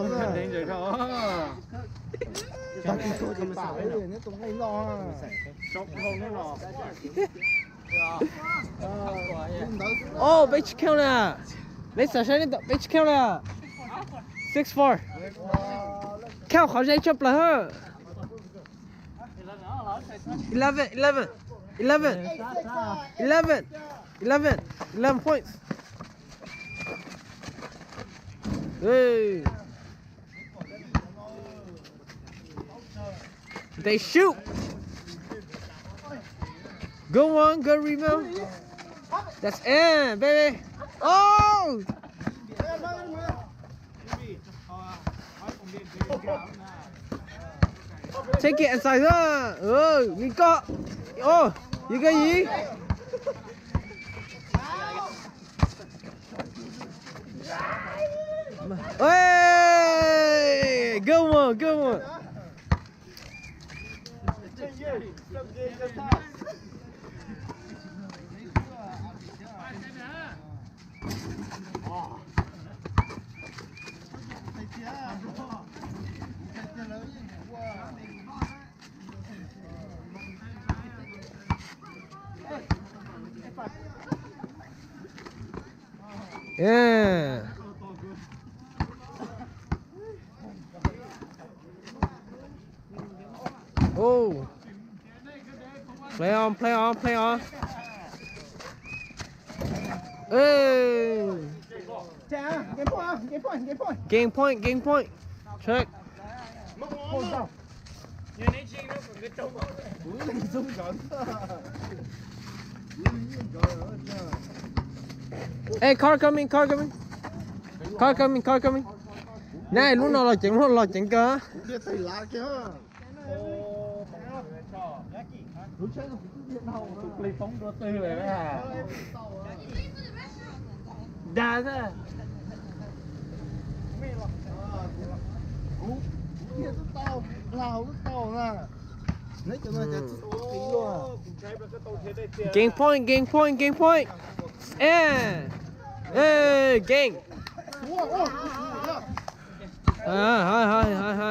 không cần đến rồi thôi Tao chỉ tôi thì bảo đấy nó cũng hay lo chọc không nó lò Oh, beach count nè. Lấy sở sáng đến beach count nè. 6-4. Count khó dây chụp là hả? 11 points. Hey. They shoot. Go on, go rebound. That's in, baby. Oh! Take it inside ra. You got. Oh, you got gì? Hey, good one, good one. Yeah. Oh. Play on, play on, play on. Hey. Game point, game point. Check. Hey, car coming, car coming. Car coming, car coming. Này, lúc nào là chỉnh cơ. Đưa tay lá kia. lấy phóng đua tư rồi đấy hả Đà ra. Kia rất to, lào rất to nè. Lấy cho nó cho tí luôn. Game point, game point, game point. Yeah. Hey, game. Hi.